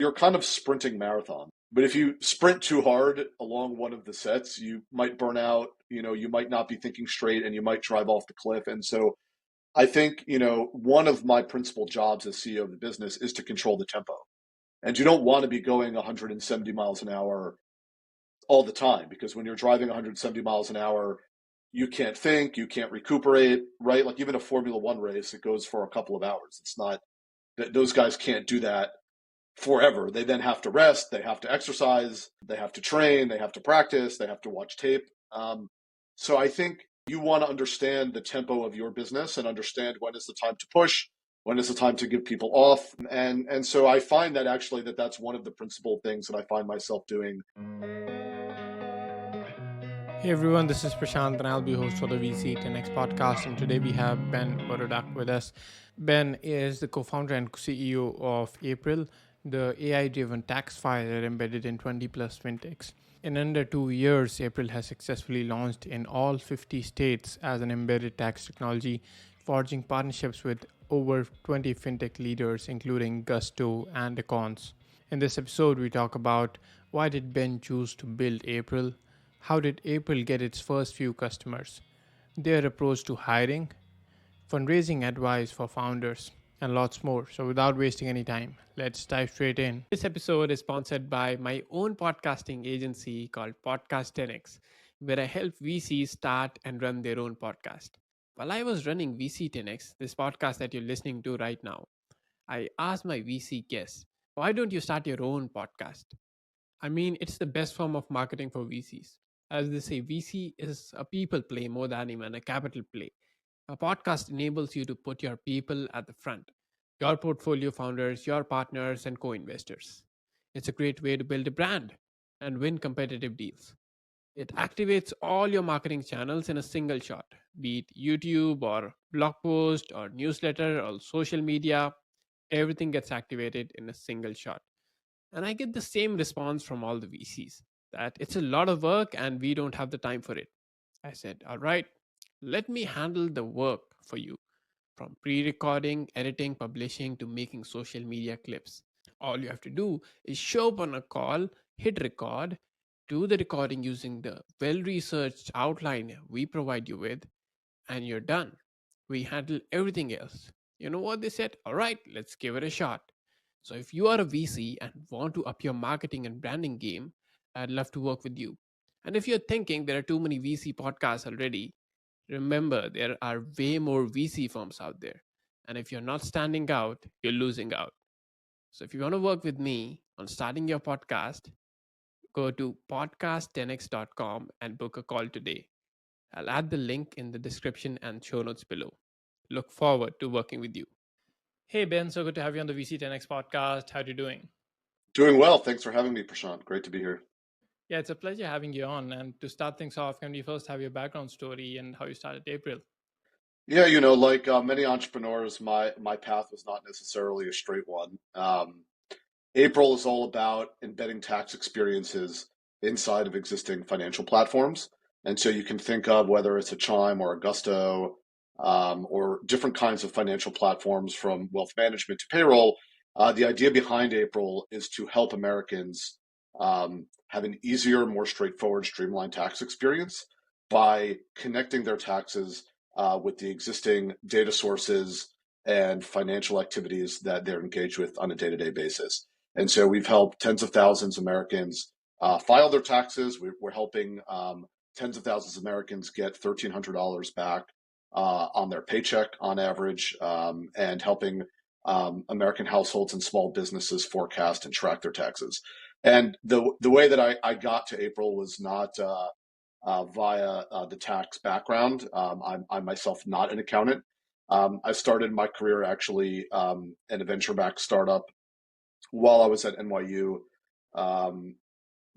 you're kind of sprinting marathon. But if you sprint too hard along one of the sets, you might burn out, you might not be thinking straight and you might drive off the cliff. And so I think, one of my principal jobs as CEO of the business is to control the tempo. And you don't want to be going 170 miles an hour all the time, because when you're driving 170 miles an hour, you can't think, you can't recuperate, right? Like even a Formula One race, it goes for a couple of hours. It's not that those guys can't do that forever. They then have to rest, they have to exercise, they have to train, they have to practice, they have to watch tape. So I think you want to understand the tempo of your business and understand when is the time to push, when is the time to give people off. And so I find that actually that's one of the principal things that I find myself doing. Hey everyone, this is Prashant and I'll be host for the VC 10x podcast. And today we have Ben Borodach with us. Ben is the co-founder and CEO of April, the AI-driven tax filer embedded in 20 plus fintechs. In under 2 years, April has successfully launched in all 50 states as an embedded tax technology, forging partnerships with over 20 fintech leaders, including Gusto and Acorns. In this episode, we talk about why did Ben choose to build April, how did April get its first few customers, their approach to hiring, fundraising advice for founders, and lots more. So without wasting any time, let's dive straight in. This episode is sponsored by my own podcasting agency called Podcast 10x, where I help VCs start and run their own podcast. While I was running VC 10x, this podcast that you're listening to right now, I asked my VC guests, why don't you start your own podcast? I mean, it's the best form of marketing for VCs. As they say, VC is a people play more than even a capital play. A podcast enables you to put your people at the front, your portfolio founders, your partners, and co-investors. It's a great way to build a brand and win competitive deals. It activates all your marketing channels in a single shot, be it YouTube or blog post or newsletter or social media. Everything gets activated in a single shot. And I get the same response from all the VCs that it's a lot of work and we don't have the time for it. I said, all right, let me handle the work for you, from pre recording, editing, publishing to making social media clips. All you have to do is show up on a call, hit record, do the recording using the well researched outline we provide you with, and you're done. We handle everything else. You know what they said? All right, let's give it a shot. So if you are a VC and want to up your marketing and branding game, I'd love to work with you. And if you're thinking there are too many VC podcasts already, remember there are way more VC firms out there. And if you're not standing out, you're losing out. So if you want to work with me on starting your podcast, go to podcast10x.com and book a call today. I'll add the link in the description and show notes below. Look forward to working with you. Hey, Ben, so good to have you on the VC 10X podcast. How are you doing? Doing well. Thanks for having me, Prashant. Great to be here. Yeah, it's a pleasure having you on. And to start things off, can we first have your background story and how you started April? Yeah, like many entrepreneurs, my path was not necessarily a straight one. April is all about embedding tax experiences inside of existing financial platforms. And so you can think of whether it's a Chime or a Gusto, or different kinds of financial platforms from wealth management to payroll. The idea behind April is to help Americans have an easier, more straightforward, streamlined tax experience by connecting their taxes with the existing data sources and financial activities that they're engaged with on a day-to-day basis. And so we've helped tens of thousands of Americans file their taxes. We're helping tens of thousands of Americans get $1,300 back on their paycheck on average, and helping American households and small businesses forecast and track their taxes. And the way that I got to April was not via the tax background. I'm myself not an accountant. I started my career actually in a venture-backed startup while I was at NYU,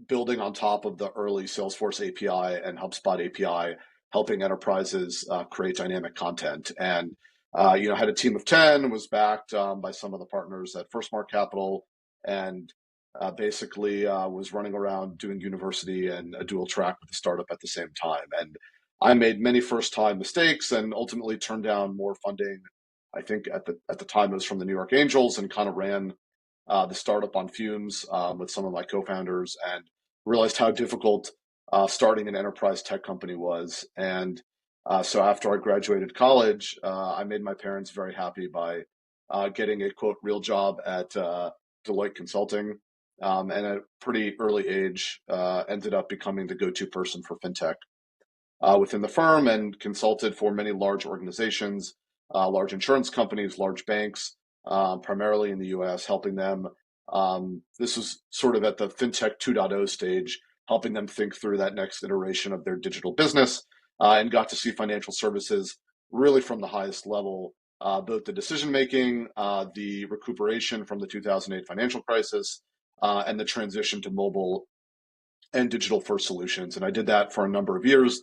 building on top of the early Salesforce API and HubSpot API, helping enterprises create dynamic content. And had a team of 10, was backed by some of the partners at Firstmark Capital, and basically was running around doing university and a dual track with the startup at the same time. And I made many first-time mistakes and ultimately turned down more funding. I think at the time it was from the New York Angels, and kind of ran the startup on fumes with some of my co-founders, and realized how difficult starting an enterprise tech company was. And so after I graduated college, I made my parents very happy by getting a quote real job at Deloitte Consulting. And at a pretty early age, ended up becoming the go-to person for fintech within the firm, and consulted for many large organizations, large insurance companies, large banks, primarily in the US, helping them. This was sort of at the fintech 2.0 stage, helping them think through that next iteration of their digital business, and got to see financial services really from the highest level, both the decision making, the recuperation from the 2008 financial crisis, and the transition to mobile and digital first solutions. And I did that for a number of years,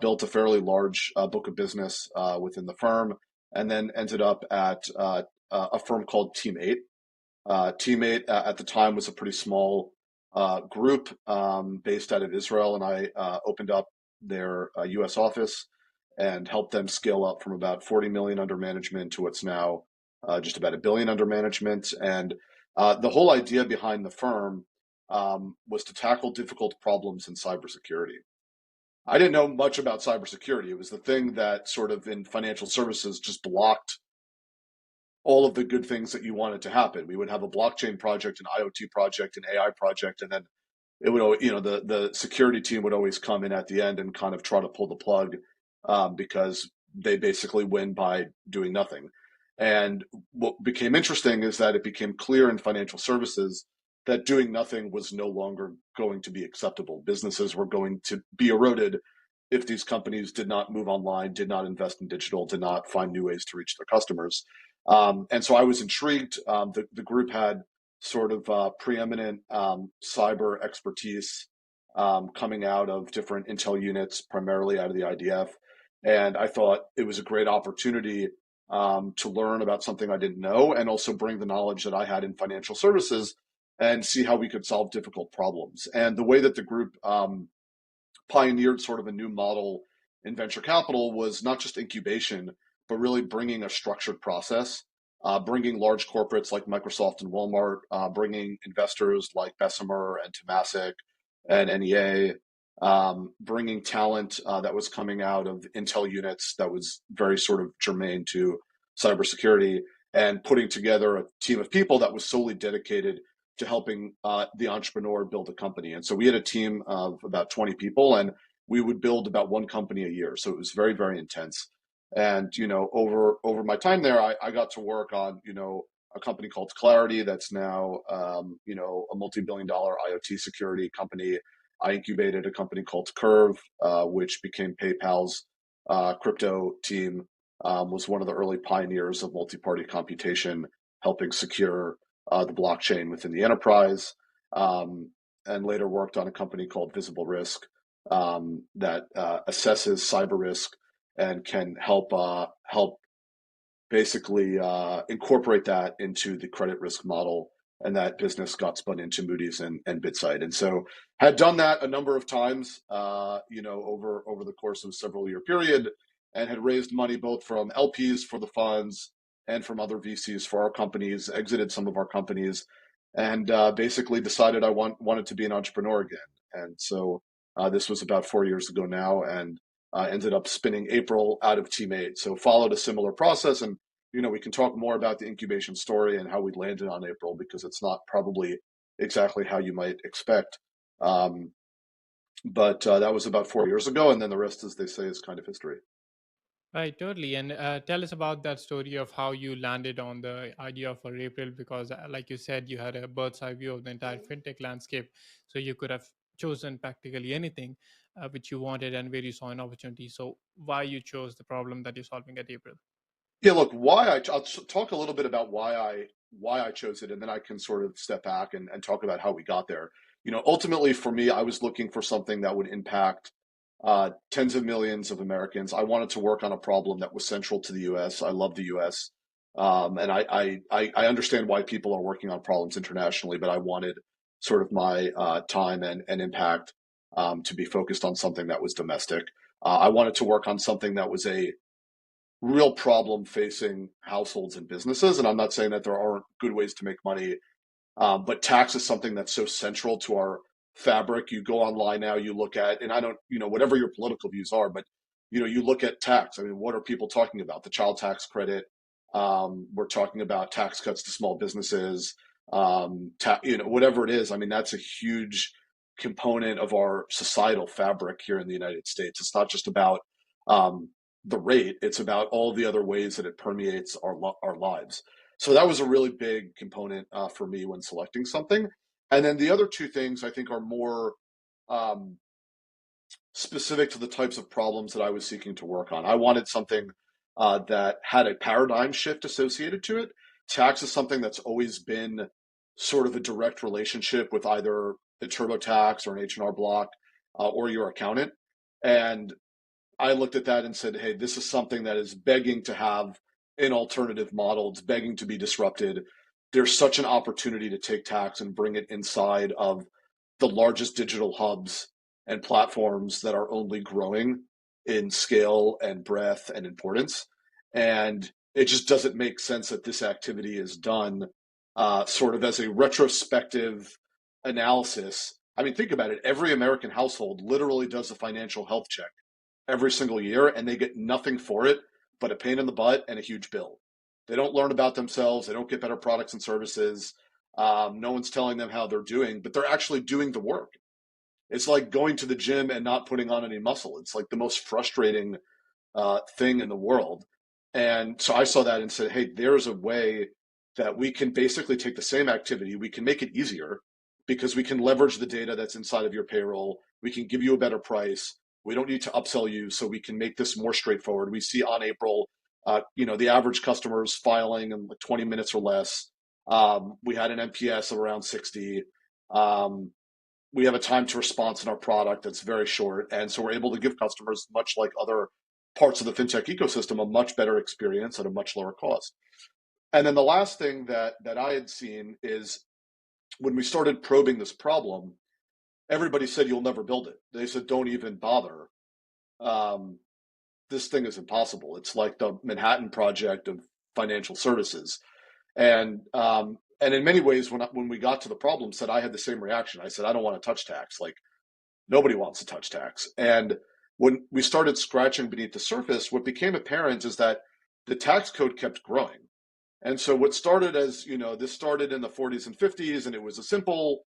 built a fairly large book of business within the firm, and then ended up at a firm called Team8. Team8 at the time was a pretty small group based out of Israel, and I opened up their US office and helped them scale up from about 40 million under management to what's now just about a billion under management. And the whole idea behind the firm was to tackle difficult problems in cybersecurity. I didn't know much about cybersecurity. It was the thing that sort of in financial services just blocked all of the good things that you wanted to happen. We would have a blockchain project, an IoT project, an AI project, and then it would, the security team would always come in at the end and kind of try to pull the plug because they basically win by doing nothing. And what became interesting is that it became clear in financial services that doing nothing was no longer going to be acceptable. Businesses were going to be eroded if these companies did not move online, did not invest in digital, did not find new ways to reach their customers. And so I was intrigued. The group had sort of preeminent cyber expertise coming out of different intel units, primarily out of the IDF. And I thought it was a great opportunity to learn about something I didn't know, and also bring the knowledge that I had in financial services and see how we could solve difficult problems. And the way that the group pioneered sort of a new model in venture capital was not just incubation, but really bringing a structured process, bringing large corporates like Microsoft and Walmart, bringing investors like Bessemer and Temasek and NEA, bringing talent that was coming out of intel units that was very sort of germane to cybersecurity, and putting together a team of people that was solely dedicated to helping the entrepreneur build a company. And so we had a team of about 20 people, and we would build about one company a year. So it was very, very intense. And, over my time there, I got to work on, a company called Clarity that's now, a multi-billion-dollar IoT security company. I incubated a company called Curve, which became PayPal's crypto team, was one of the early pioneers of multi-party computation, helping secure the blockchain within the enterprise, and later worked on a company called Visible Risk that assesses cyber risk and can help basically incorporate that into the credit risk model. And that business got spun into Moody's and BitSight. And so had done that a number of times, over the course of a several year period, and had raised money both from LPs for the funds and from other VCs for our companies, exited some of our companies, and basically decided I wanted to be an entrepreneur again. And so this was about 4 years ago now, and ended up spinning April out of Team8. So followed a similar process, and we can talk more about the incubation story and how we landed on April, because it's not probably exactly how you might expect. But that was about 4 years ago, and then the rest, as they say, is kind of history. Right, totally. And tell us about that story of how you landed on the idea of a April, because, like you said, you had a bird's eye view of the entire fintech landscape. So you could have chosen practically anything which you wanted and where you saw an opportunity. So why you chose the problem that you're solving at April? Yeah, look, I'll talk a little bit about why I chose it, and then I can sort of step back and talk about how we got there. Ultimately for me, I was looking for something that would impact tens of millions of Americans. I wanted to work on a problem that was central to the U.S. I love the U.S. And I understand why people are working on problems internationally, but I wanted sort of my time and impact to be focused on something that was domestic. I wanted to work on something that was a real problem facing households and businesses. And I'm not saying that there aren't good ways to make money But tax is something that's so central to our fabric. You go online now, you look at, and I don't, whatever your political views are, but you look at tax. I mean, what are people talking about? The child tax credit. We're talking about tax cuts to small businesses. Whatever it is. I mean, that's a huge component of our societal fabric here in the United States. It's not just about um, the rate; it's about all the other ways that it permeates our lives. So that was a really big component for me when selecting something. And then the other two things I think are more um, specific to the types of problems that I was seeking to work on. I wanted something that had a paradigm shift associated to it. Tax is something that's always been sort of a direct relationship with either a TurboTax or an H&R Block or your accountant. And I looked at that and said, hey, this is something that is begging to have an alternative model. It's begging to be disrupted. There's such an opportunity to take tax and bring it inside of the largest digital hubs and platforms that are only growing in scale and breadth and importance. And it just doesn't make sense that this activity is done sort of as a retrospective analysis. I mean, think about it. Every American household literally does a financial health check every single year, and they get nothing for it but a pain in the butt and a huge bill. They don't learn about themselves. They don't get better products and services. No one's telling them how they're doing, but they're actually doing the work. It's like going to the gym and not putting on any muscle. It's like the most frustrating thing in the world. And so I saw that and said, hey, there's a way that we can basically take the same activity, we can make it easier because we can leverage the data that's inside of your payroll. We can give you a better price. We don't need to upsell you, so we can make this more straightforward. We see on April, the average customer's filing in like 20 minutes or less. We had an NPS of around 60. We have a time to response in our product that's very short. And so we're able to give customers, much like other parts of the fintech ecosystem, a much better experience at a much lower cost. And then the last thing that I had seen is when we started probing this problem, everybody said, you'll never build it. They said, don't even bother. Um, this thing is impossible. It's like the Manhattan Project of financial services. And in many ways, when we got to the problem set, I had the same reaction. I said, I don't want to touch tax. Like, nobody wants to touch tax. And when we started scratching beneath the surface, what became apparent is that the tax code kept growing. And so what started as, this started in the 40s and 50s, and it was a simple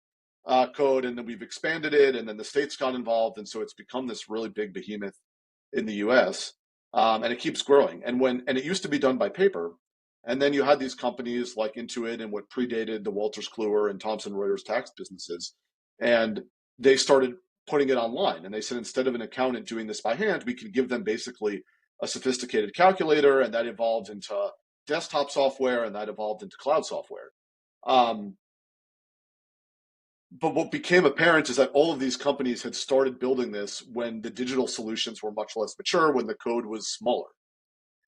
code, and then we've expanded it, and then the states got involved. And so it's become this really big behemoth in the US, and it keeps growing. And it used to be done by paper. And then you had these companies like Intuit and what predated the Wolters Kluwer and Thomson Reuters tax businesses. And they started putting it online. And they said, instead of an accountant doing this by hand, we can give them basically a sophisticated calculator. And that evolved into desktop software, and that evolved into cloud software. But what became apparent is that all of these companies had started building this when the digital solutions were much less mature, when the code was smaller.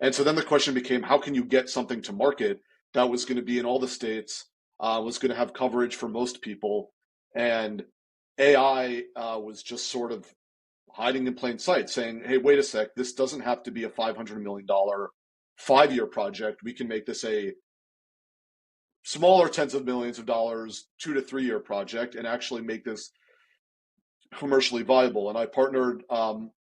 And so then the question became, how can you get something to market that was going to be in all the states, was going to have coverage for most people? And AI was just sort of hiding in plain sight, saying, hey, wait a sec, this doesn't have to be a $500 million 5-year project. We can make this a smaller tens of millions of dollars, 2 to 3 year project, and actually make this commercially viable. And I partnered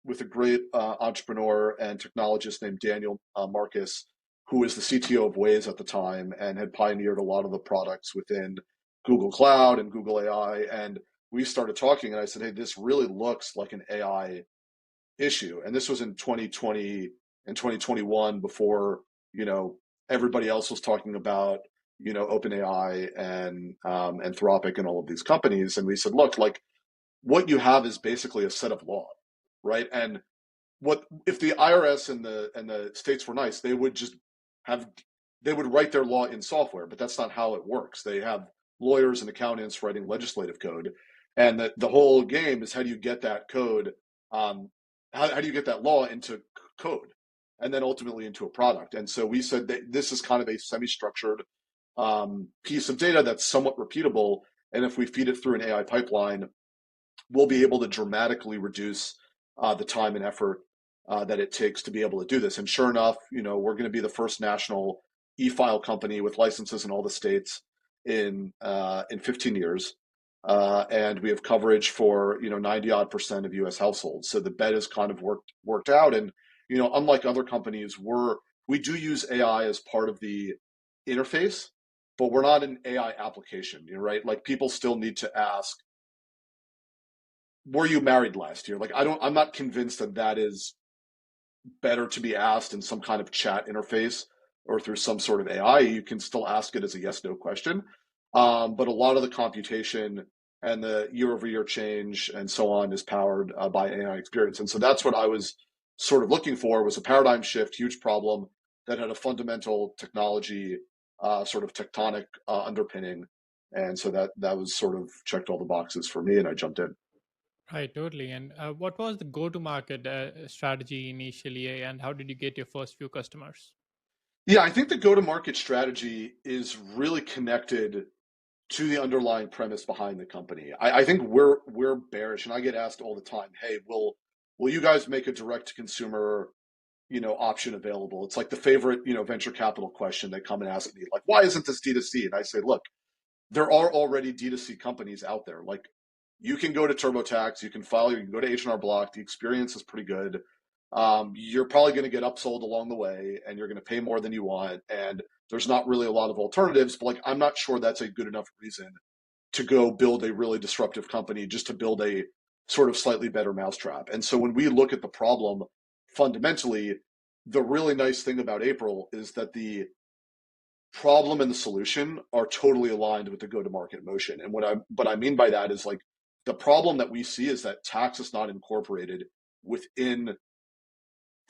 with a great entrepreneur and technologist named Daniel Marcus, who was the CTO of Waze at the time and had pioneered a lot of the products within Google Cloud and Google AI. And we started talking, and I said, hey, this really looks like an AI issue. And this was in 2020 and 2021, before, everybody else was talking about, OpenAI and Anthropic and all of these companies. And we said, look, like, what you have is basically a set of law, right? And what if the IRS and the states were nice, they would write their law in software, but that's not how it works. They have lawyers and accountants writing legislative code, and the whole game is, how do you get that code? How do you get that law into code, and then ultimately into a product? And so we said that this is kind of a semi-structured piece of data that's somewhat repeatable, and if we feed it through an AI pipeline, we'll be able to dramatically reduce the time and effort that it takes to be able to do this. And sure enough, we're going to be the first national e-file company with licenses in all the states in 15 years, and we have coverage for 90% of U.S. households. So the bet is kind of worked out, and unlike other companies, we do use AI as part of the interface, but we're not an AI application, right? Like people still need to ask, were you married last year? Like I'm not convinced that that is better to be asked in some kind of chat interface or through some sort of AI. You can still ask it as a yes/no question, but a lot of the computation and the year-over-year change and so on is powered by AI experience. And so that's what I was sort of looking for, was a paradigm shift, huge problem that had a fundamental technology sort of tectonic underpinning. And so that was sort of checked all the boxes for me, and I jumped in. Right, totally. And what was the go-to-market strategy initially, and how did you get your first few customers? Yeah, I think the go-to-market strategy is really connected to the underlying premise behind the company. I think we're bearish, and I get asked all the time, "Hey, will you guys make a direct-to-consumer option available?" It's like the favorite venture capital question. They come and ask me, like, "Why isn't this D2C?" And I say, "Look, there are already D2C companies out there. Like, you can go to TurboTax, you can go to H&R Block. The experience is pretty good. You're probably going to get upsold along the way, and you're going to pay more than you want. And there's not really a lot of alternatives. But like, I'm not sure that's a good enough reason to go build a really disruptive company just to build a sort of slightly better mousetrap." And so when we look at the problem fundamentally, the really nice thing about April is that the problem and the solution are totally aligned with the go-to-market motion. And what I mean by that is, like, the problem that we see is that tax is not incorporated within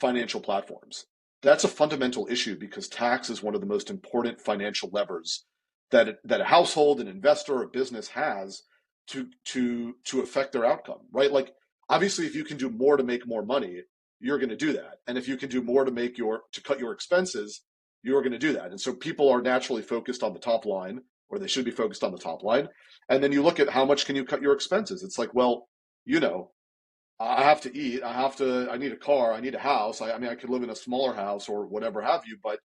financial platforms. That's a fundamental issue because tax is one of the most important financial levers that a household, an investor, a business has to affect their outcome, right? Like, obviously, if you can do more to make more money, you're going to do that, and if you can do more to cut your expenses, you're going to do that. And so people are naturally focused on the top line, or they should be focused on the top line. And then you look at how much can you cut your expenses. It's like, well, you know, I have to eat. I need a car. I need a house. I mean, I could live in a smaller house or whatever have you, but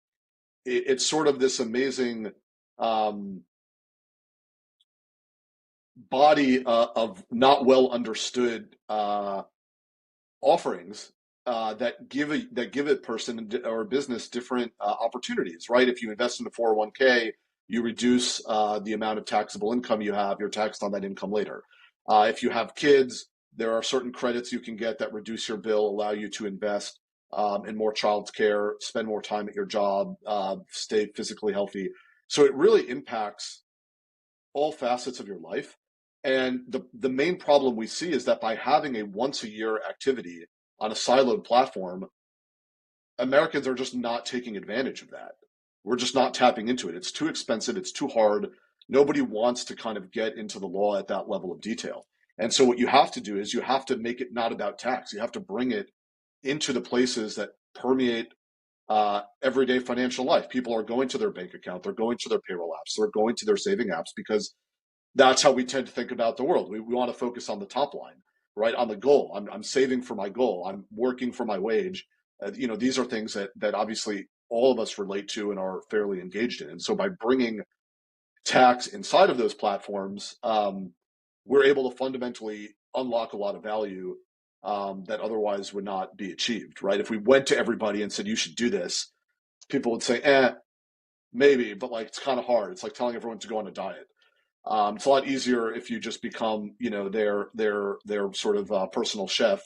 it's sort of this amazing um, body of not well understood offerings that give a person or a business different opportunities, right? If you invest in the 401k, you reduce the amount of taxable income you have. You're taxed on that income later. If you have kids, there are certain credits you can get that reduce your bill, allow you to invest in more child care, spend more time at your job, stay physically healthy. So it really impacts all facets of your life. And the main problem we see is that by having a once a year activity on a siloed platform, Americans are just not taking advantage of that. We're just not tapping into it. It's too expensive. It's too hard. Nobody wants to kind of get into the law at that level of detail. And so what you have to do is you have to make it not about tax. You have to bring it into the places that permeate everyday financial life. People are going to their bank account. They're going to their payroll apps. They're going to their saving apps because that's how we tend to think about the world. We want to focus on the top line, right? On the goal. I'm saving for my goal. I'm working for my wage. These are things that obviously all of us relate to and are fairly engaged in. And so by bringing tax inside of those platforms, we're able to fundamentally unlock a lot of value that otherwise would not be achieved, right? If we went to everybody and said, you should do this, people would say, maybe, but like, it's kind of hard. It's like telling everyone to go on a diet. It's a lot easier if you just become, their sort of personal chef,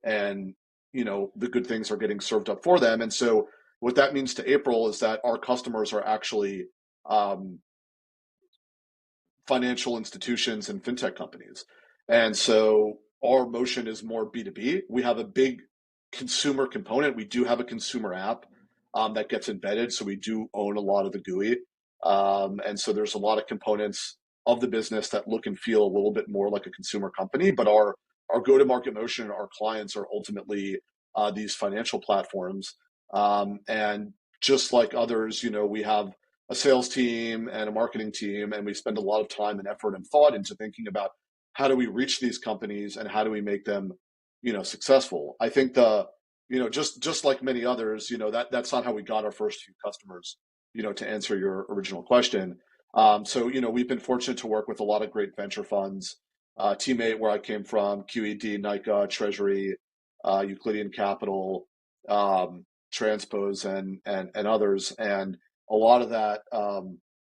and the good things are getting served up for them. And so, what that means to April is that our customers are actually financial institutions and fintech companies, and so our motion is more B2B. We have a big consumer component. We do have a consumer app that gets embedded, so we do own a lot of the GUI, and so there's a lot of components of the business that look and feel a little bit more like a consumer company, but our go-to-market motion, our clients are ultimately these financial platforms. And just like others, we have a sales team and a marketing team, and we spend a lot of time and effort and thought into thinking about how do we reach these companies and how do we make them, successful. I think just like many others, that's not how we got our first few customers, to answer your original question. So, we've been fortunate to work with a lot of great venture funds. Teammate, where I came from, QED, NICA, Treasury, Euclidean Capital, Transpose, and others. And a lot of that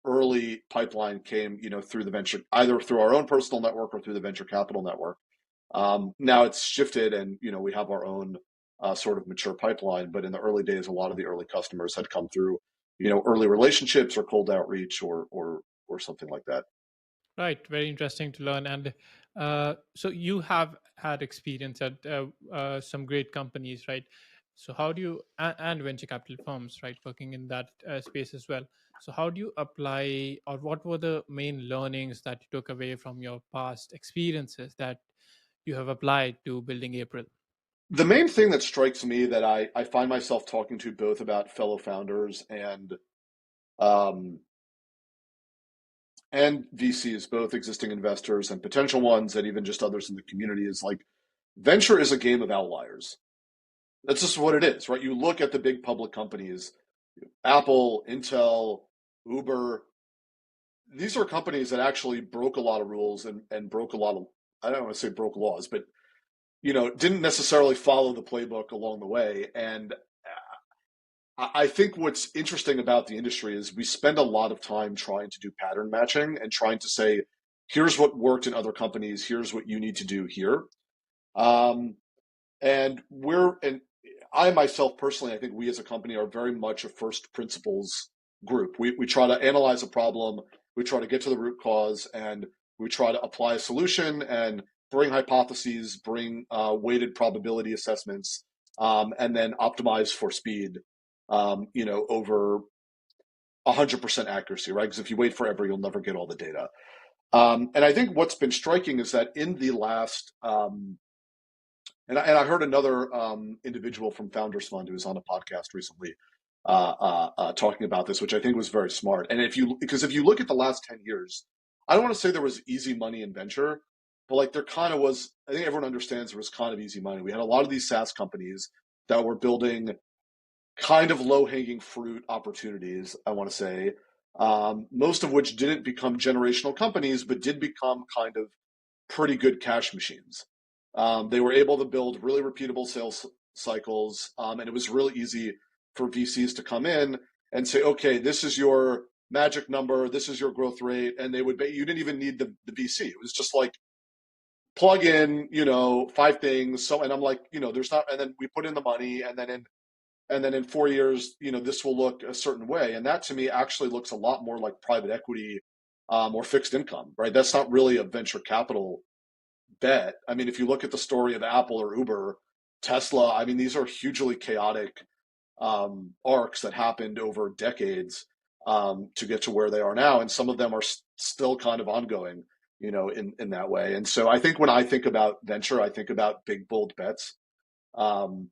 early pipeline came, through the venture, either through our own personal network or through the venture capital network. Now it's shifted, and we have our own sort of mature pipeline. But in the early days, a lot of the early customers had come through, early relationships or cold outreach or something like that. Right, very interesting to learn. And so you have had experience at some great companies, right? So how do you and venture capital firms, right, working in that space as well. So how do you apply, or what were the main learnings that you took away from your past experiences that you have applied to building April? The main thing that strikes me that I find myself talking to both about fellow founders um, and VCs, both existing investors and potential ones, and even just others in the community, is like venture is a game of outliers. That's just what it is, right? You look at the big public companies, Apple, Intel, Uber. These are companies that actually broke a lot of rules and broke a lot of, I don't want to say broke laws, but didn't necessarily follow the playbook along the way. And I think what's interesting about the industry is we spend a lot of time trying to do pattern matching and trying to say, here's what worked in other companies, here's what you need to do here. Um, and I myself personally, I think we as a company are very much a first principles group. We try to analyze a problem, we try to get to the root cause, and we try to apply a solution and bring hypotheses, bring weighted probability assessments, and then optimize for speed, over 100% accuracy, right? Because if you wait forever, you'll never get all the data. And I think what's been striking is that in the last and I heard another individual from Founders Fund who was on a podcast recently talking about this, which I think was very smart. And because if you look at the last 10 years, I don't want to say there was easy money in venture, but like there kind of was. I think everyone understands there was kind of easy money. We had a lot of these SaaS companies that were building kind of low hanging fruit opportunities, I want to say, most of which didn't become generational companies, but did become kind of pretty good cash machines. They were able to build really repeatable sales cycles, and it was really easy for VCs to come in and say, okay, this is your magic number, this is your growth rate, and you didn't even need the VC. It was just like plug in, five things. So, and I'm like, there's not, and then we put in the money, and then in 4 years, this will look a certain way, and that to me actually looks a lot more like private equity or fixed income, right? That's not really a venture capital bet. I mean, if you look at the story of Apple or Uber, Tesla, I mean, these are hugely chaotic arcs that happened over decades to get to where they are now, and some of them are still kind of ongoing, in that way. And so I think when I think about venture, I think about big bold bets, um,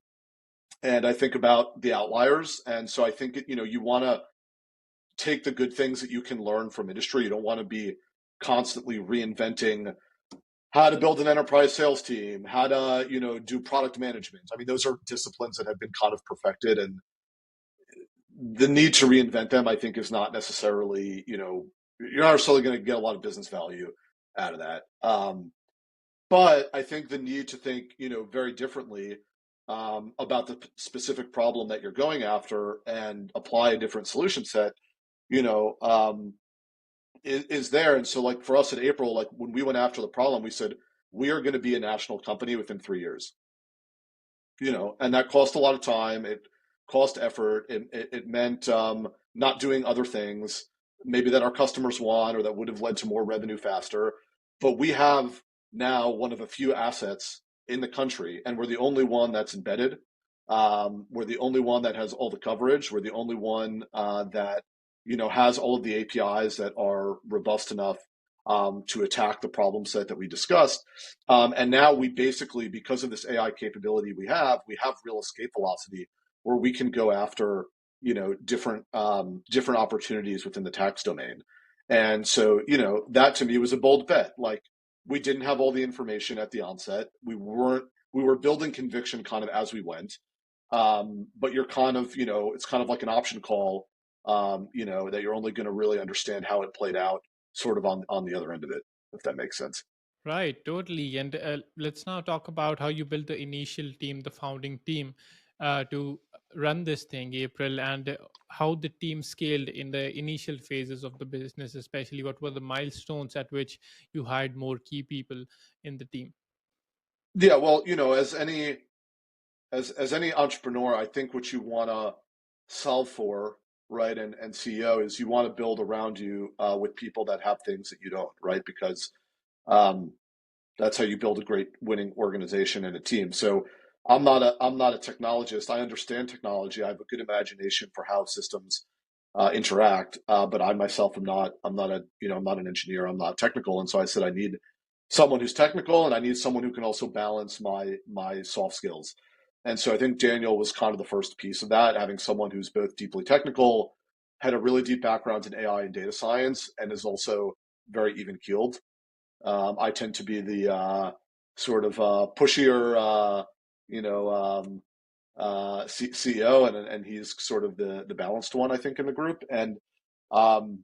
and I think about the outliers. And so I think you want to take the good things that you can learn from industry. You don't want to be constantly reinventing how to build an enterprise sales team, how to, do product management. I mean, those are disciplines that have been kind of perfected, and the need to reinvent them, I think, is not necessarily, you're not necessarily going to get a lot of business value out of that. But I think the need to think, very differently about the specific problem that you're going after and apply a different solution set, you know, um, is there. And so, like for us at April, like when we went after the problem, we said we are going to be a national company within 3 years. And that cost a lot of time. It cost effort. It meant not doing other things maybe that our customers want or that would have led to more revenue faster. But we have now one of a few assets in the country, and we're the only one that's embedded. We're the only one that has all the coverage. We're the only one that has all of the APIs that are robust enough to attack the problem set that we discussed. And now we basically, because of this AI capability we have real escape velocity where we can go after, different opportunities within the tax domain. And so, that to me was a bold bet. Like we didn't have all the information at the onset. We were building conviction kind of as we went. But you're kind of, it's kind of like an option call that you're only going to really understand how it played out sort of on the other end of it, if that makes sense. Right, totally. And let's now talk about how you built the initial team, the founding team, to run this thing, April, and how the team scaled in the initial phases of the business, especially what were the milestones at which you hired more key people in the team. Yeah, well, as any entrepreneur, I think what you want to solve for, right, and CEO is you want to build around you with people that have things that you don't, right? Because um, that's how you build a great winning organization and a team. So I'm not a technologist. I understand technology. I have a good imagination for how systems interact, but I myself I'm not an engineer. I'm not technical, and so I said I need someone who's technical, and I need someone who can also balance my soft skills. And so I think Daniel was kind of the first piece of that, having someone who's both deeply technical, had a really deep background in AI and data science, and is also very even keeled. I tend to be the sort of pushier, CEO, and he's sort of the balanced one, I think, in the group. And um,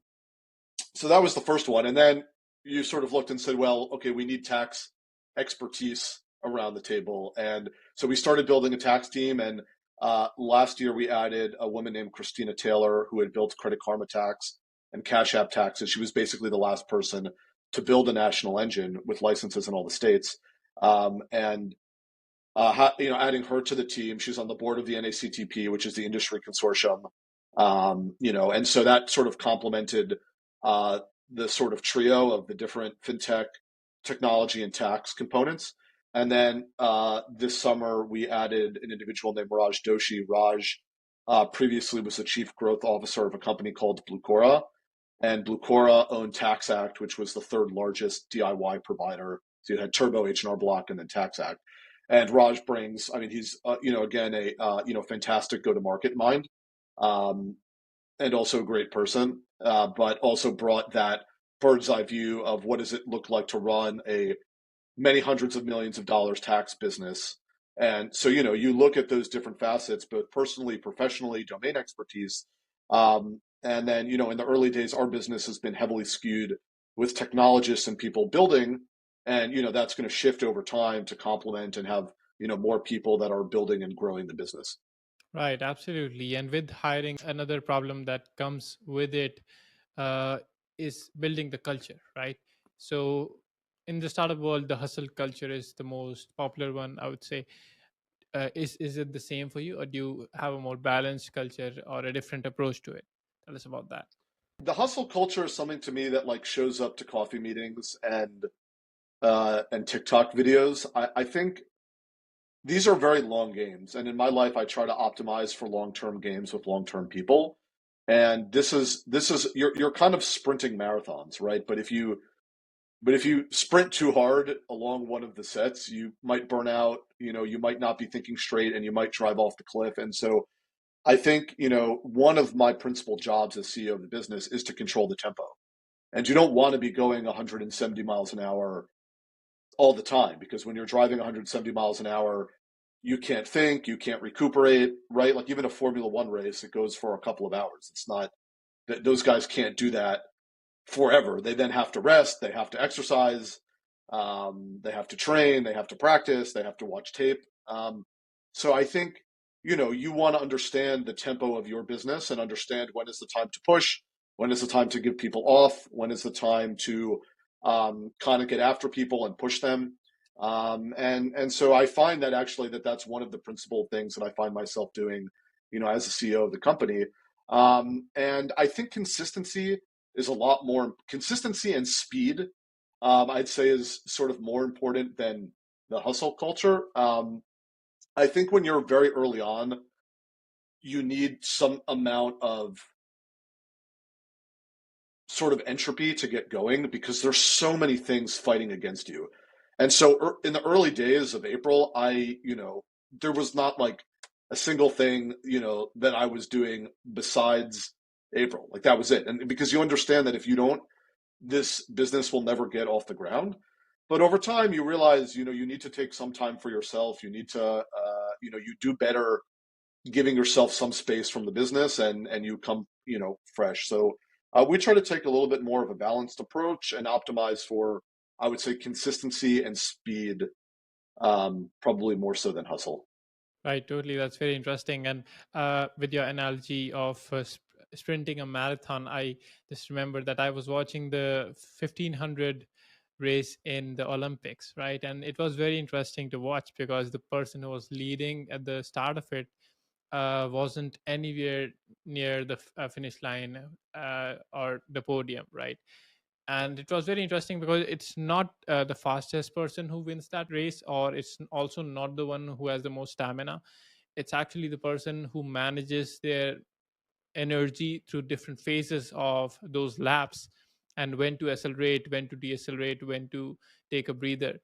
so that was the first one. And then you sort of looked and said, well, okay, we need tax expertise around the table. And so we started building a tax team. And last year we added a woman named Christina Taylor who had built Credit Karma Tax and Cash App Taxes. She was basically the last person to build a national engine with licenses in all the states. And adding her to the team, she's on the board of the NACTP, which is the industry consortium. And so that sort of complemented uh, the sort of trio of the different fintech, technology, and tax components. And then this summer, we added an individual named Raj Doshi. Raj previously was the chief growth officer of a company called Blucora, and Blucora owned TaxAct, which was the third largest DIY provider. So you had Turbo, H&R Block, and then TaxAct. And Raj brings, I mean, he's again a fantastic go-to-market mind, um, and also a great person, but also brought that bird's eye view of what does it look like to run a many hundreds of millions of dollars tax business. And so, you look at those different facets, both personally, professionally, domain expertise. And then, in the early days, our business has been heavily skewed with technologists and people building. And, that's going to shift over time to complement and have, more people that are building and growing the business. Right, absolutely. And with hiring, another problem that comes with it uh, is building the culture, right? So, in the startup world, the hustle culture is the most popular one, I would say. Is it the same for you, or do you have a more balanced culture or a different approach to it? Tell us about that. The hustle culture is something to me that like shows up to coffee meetings and TikTok videos. I think these are very long games, and in my life, I try to optimize for long-term games with long-term people. And this is you're kind of sprinting marathons, right? But if you sprint too hard along one of the sets, you might burn out. You might not be thinking straight, and you might drive off the cliff. And so I think one of my principal jobs as CEO of the business is to control the tempo. And you don't want to be going 170 miles an hour all the time, because when you're driving 170 miles an hour, you can't think, you can't recuperate, right? Like even a Formula One race, it goes for a couple of hours. It's not that those guys can't do that forever. They then have to rest, they have to exercise, they have to train, they have to practice, they have to watch tape. So I think you want to understand the tempo of your business and understand when is the time to push, when is the time to give people off, when is the time to kind of get after people and push them. And so I find that actually that's one of the principal things that I find myself doing, as a CEO of the company. And I think consistency and speed, I'd say is sort of more important than the hustle culture. I think when you're very early on, you need some amount of sort of entropy to get going because there's so many things fighting against you. And so in the early days of April, there was not like a single thing, that I was doing besides April. Like that was it. And because you understand that if you don't, this business will never get off the ground. But over time, you realize, you need to take some time for yourself. You need to, you do better giving yourself some space from the business, and you come fresh. So we try to take a little bit more of a balanced approach and optimize for, I would say, consistency and speed, probably more so than hustle. Right, totally. That's very interesting. And with your analogy of sprinting a marathon, I just remember that I was watching the 1500 race in the Olympics, right? And it was very interesting to watch because the person who was leading at the start of it wasn't anywhere near the finish line or the podium, right? And it was very interesting because it's not the fastest person who wins that race, or it's also not the one who has the most stamina. It's actually the person who manages their energy through different phases of those laps, and when to accelerate, when to decelerate, when to take a breather.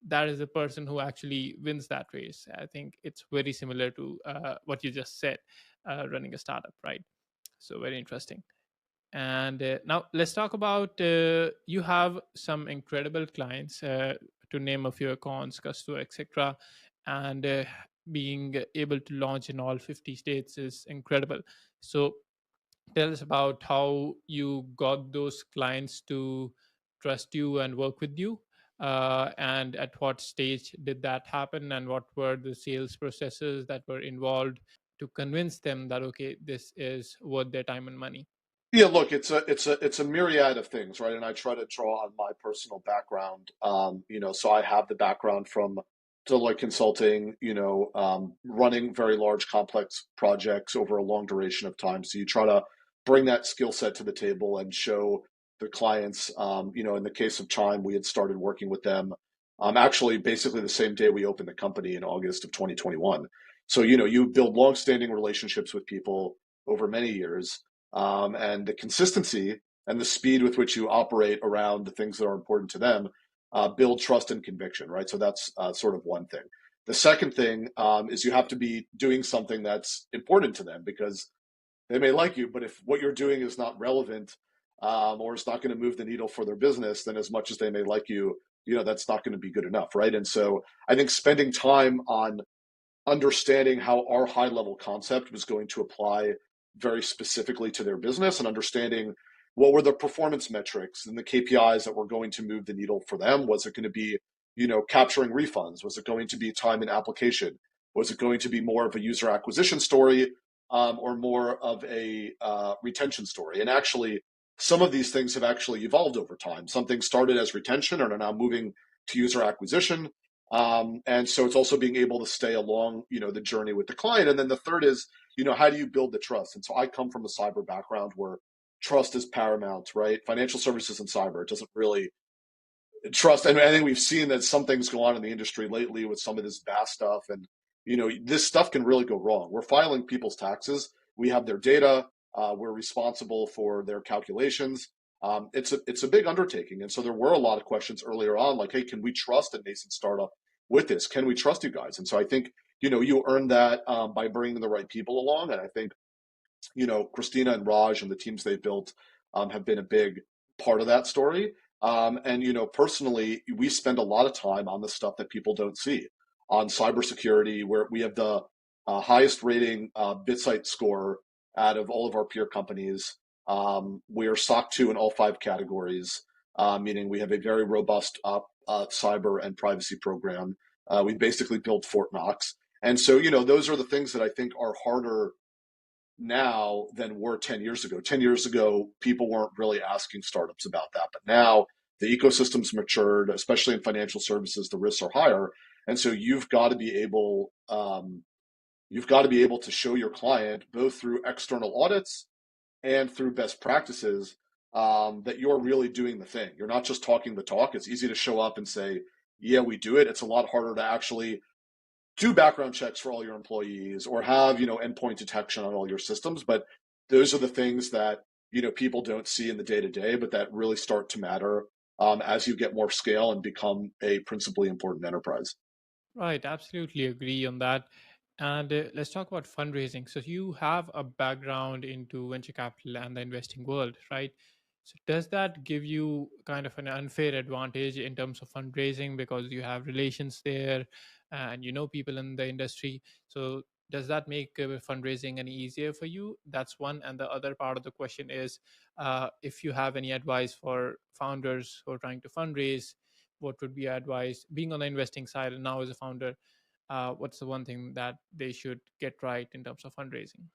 That is the person who actually wins that race. I think it's very similar to what you just said, running a startup, right? So very interesting. And now let's talk about you have some incredible clients, to name a few: Accounts, Gusto, etc. And being able to launch in all 50 states is incredible. So tell us about how you got those clients to trust you and work with you. And at what stage did that happen? And what were the sales processes that were involved to convince them that, okay, this is worth their time and money? Yeah, look, it's a myriad of things, right? And I try to draw on my personal background. So I have the background from Deloitte Consulting, running very large, complex projects over a long duration of time. So you try to bring that skill set to the table and show the clients. In the case of Chime, we had started working with them, actually basically the same day we opened the company in August of 2021. So you build long-standing relationships with people over many years, and the consistency and the speed with which you operate around the things that are important to them build trust and conviction, right? So that's sort of one thing. The second thing is you have to be doing something that's important to them, because they may like you, but if what you're doing is not relevant, or it's not going to move the needle for their business, then as much as they may like you, that's not going to be good enough, right? And so I think spending time on understanding how our high level concept was going to apply very specifically to their business, and understanding what were the performance metrics and the KPIs that were going to move the needle for them. Was it going to be, capturing refunds? Was it going to be time in application? Was it going to be more of a user acquisition story, or more of a retention story? And actually, some of these things have actually evolved over time. Some things started as retention and are now moving to user acquisition. And so it's also being able to stay along, the journey with the client. And then the third is, how do you build the trust? And so I come from a cyber background where trust is paramount, right? Financial services and cyber, it doesn't really trust. And I think we've seen that some things go on in the industry lately with some of this vast stuff. And, this stuff can really go wrong. We're filing people's taxes. We have their data. We're responsible for their calculations. It's a big undertaking. And so there were a lot of questions earlier on, like, hey, can we trust a nascent startup with this? Can we trust you guys? And so I think, you earn that by bringing the right people along. And I think, Christina and Raj and the teams they've built have been a big part of that story. And personally, we spend a lot of time on the stuff that people don't see on cybersecurity, where we have the highest rating BitSite score out of all of our peer companies. We are SOC 2 in all five categories, meaning we have a very robust cyber and privacy program. We basically built Fort Knox. And so, those are the things that I think are harder now than were 10 years ago. 10 years ago, people weren't really asking startups about that. But now the ecosystem's matured, especially in financial services, the risks are higher. And so you've got to be able to show your client, both through external audits and through best practices, that you're really doing the thing. You're not just talking the talk. It's easy to show up and say, yeah, we do it. It's a lot harder to actually do background checks for all your employees, or have, endpoint detection on all your systems. But those are the things that, people don't see in the day to day, but that really start to matter as you get more scale and become a principally important enterprise. Right, absolutely agree on that. And let's talk about fundraising. So you have a background into venture capital and the investing world, right? So does that give you kind of an unfair advantage in terms of fundraising because you have relations there and you know people in the industry? So does that make fundraising any easier for you? That's one. And the other part of the question is, if you have any advice for founders who are trying to fundraise, what would be your advice being on the investing side and now as a founder? What's the one thing that they should get right in terms of fundraising?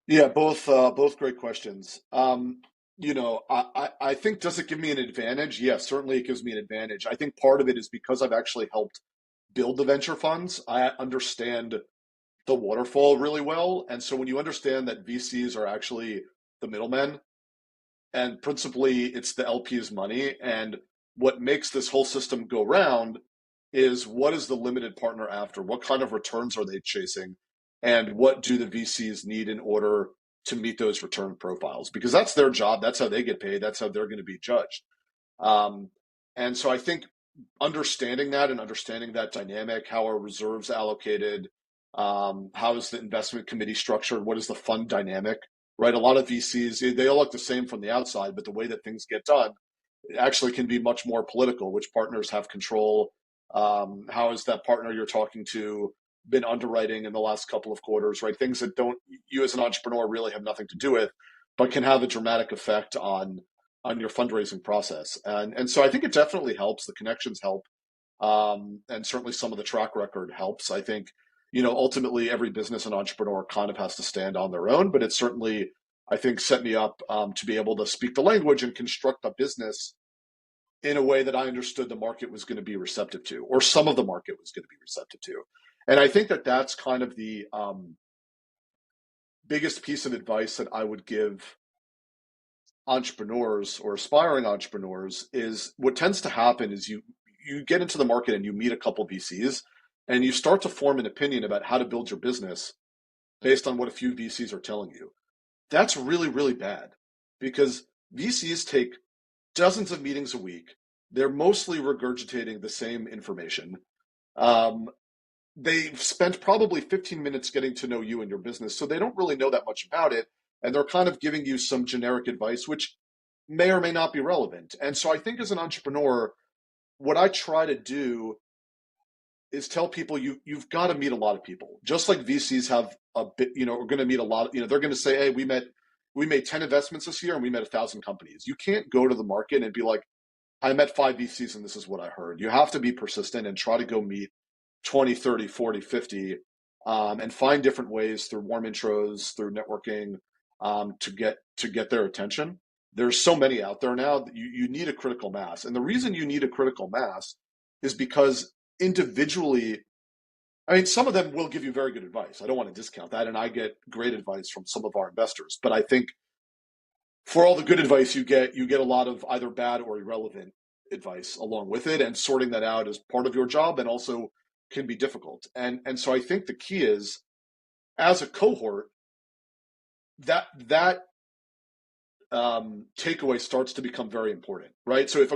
Yeah, both great questions. I think, does it give me an advantage? Yes, certainly it gives me an advantage. I think part of it is because I've actually helped build the venture funds. I understand the waterfall really well. And so when you understand that VCs are actually the middlemen, and principally it's the LP's money, and what makes this whole system go round is, what is the limited partner after? What kind of returns are they chasing? And what do the VCs need in order to meet those return profiles? Because that's their job. That's how they get paid. That's how they're going to be judged. Um, and so I think understanding that and understanding that dynamic, how are reserves allocated, how is the investment committee structured, what is the fund dynamic, right? A lot of VCs, they all look the same from the outside, but the way that things get done actually can be much more political. Which partners have control? How has that partner you're talking to been underwriting in the last couple of quarters, right? Things that don't, you as an entrepreneur really have nothing to do with, but can have a dramatic effect on your fundraising process. And so I think it definitely helps. The connections help. And certainly some of the track record helps. I think, ultimately every business and entrepreneur kind of has to stand on their own, but it certainly, I think, set me up to be able to speak the language and construct a business in a way that I understood the market was going to be receptive to, or some of the market was going to be receptive to. And I think that that's kind of the biggest piece of advice that I would give entrepreneurs or aspiring entrepreneurs. Is what tends to happen is you get into the market and you meet a couple VCs and you start to form an opinion about how to build your business based on what a few VCs are telling you. That's really, really bad, because VCs take dozens of meetings a week. They're mostly regurgitating the same information. Um, they've spent probably 15 minutes getting to know you and your business, so they don't really know that much about it. And they're kind of giving you some generic advice, which may or may not be relevant. And so I think as an entrepreneur, what I try to do is tell people you've got to meet a lot of people. Just like VCs have a bit, are going to meet a lot of, they're going to say, hey, we made 10 investments this year and we met 1,000 companies. You can't go to the market and be like, I met 5 VCs and this is what I heard. You have to be persistent and try to go meet 20, 30, 40, 50, and find different ways through warm intros, through networking, to get their attention. There's so many out there now that you need a critical mass. And the reason you need a critical mass is because individually, I mean, some of them will give you very good advice. I don't want to discount that. And I get great advice from some of our investors. But I think for all the good advice you get a lot of either bad or irrelevant advice along with it. And sorting that out is part of your job and also can be difficult. And so I think the key is, as a cohort, that takeaway starts to become very important, right? So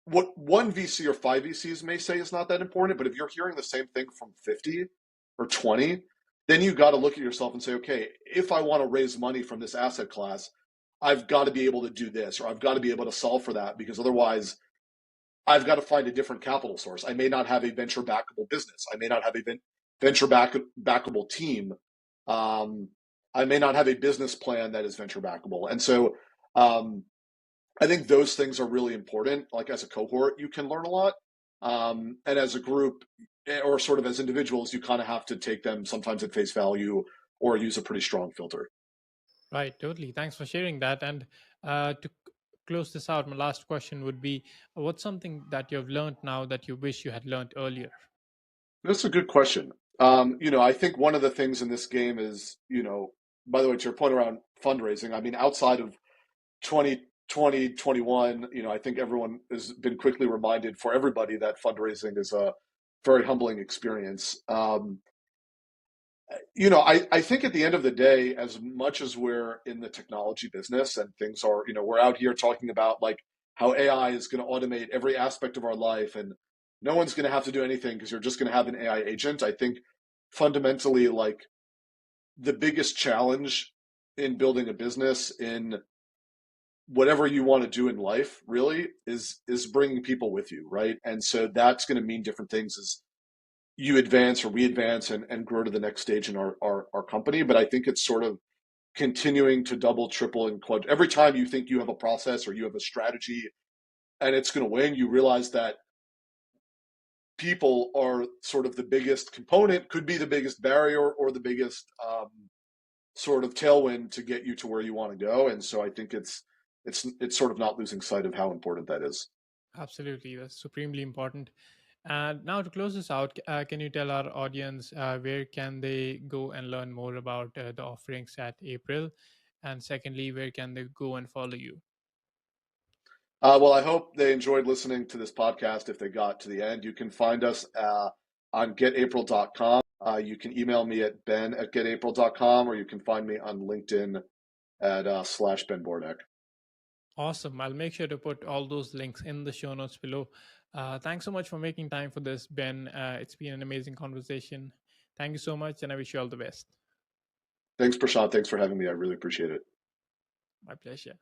what one VC or 5 VCs may say is not that important, but if you're hearing the same thing from 50 or 20, then you got to look at yourself and say, okay, if I want to raise money from this asset class, I've got to be able to do this, or I've got to be able to solve for that, because otherwise I've got to find a different capital source. I may not have a venture backable business. I may not have a venture backable team. I may not have a business plan that is venture backable. And so I think those things are really important. Like as a cohort, you can learn a lot. And as a group, or sort of as individuals, you kind of have to take them sometimes at face value or use a pretty strong filter. Right, totally. Thanks for sharing that. And to close this out, my last question would be, what's something that you've learned now that you wish you had learned earlier? That's a good question. I think one of the things in this game is, by the way, to your point around fundraising, I mean, outside of 2020, 21, I think everyone has been quickly reminded, for everybody, that fundraising is a very humbling experience. I think at the end of the day, as much as we're in the technology business and things are, we're out here talking about like how AI is going to automate every aspect of our life and no one's going to have to do anything because you're just going to have an AI agent. I think fundamentally, like, the biggest challenge in building a business, in whatever you want to do in life, really is bringing people with you, right? And so that's going to mean different things. Is you advance or we advance and grow to the next stage in our company. But I think it's sort of continuing to double, triple, and quad. Every time you think you have a process or you have a strategy and it's going to win, you realize that people are sort of the biggest component, could be the biggest barrier or the biggest sort of tailwind to get you to where you want to go. And so I think it's sort of not losing sight of how important that is. Absolutely, that's supremely important. And now to close this out, can you tell our audience where can they go and learn more about the offerings at April? And secondly, where can they go and follow you? Well, I hope they enjoyed listening to this podcast. If they got to the end, you can find us on getapril.com. You can email me at ben@getapril.com, or you can find me on LinkedIn at /Ben Borodach. Awesome. I'll make sure to put all those links in the show notes below. Thanks so much for making time for this, Ben. It's been an amazing conversation. Thank you so much, and I wish you all the best. Thanks, Prashant. Thanks for having me. I really appreciate it. My pleasure.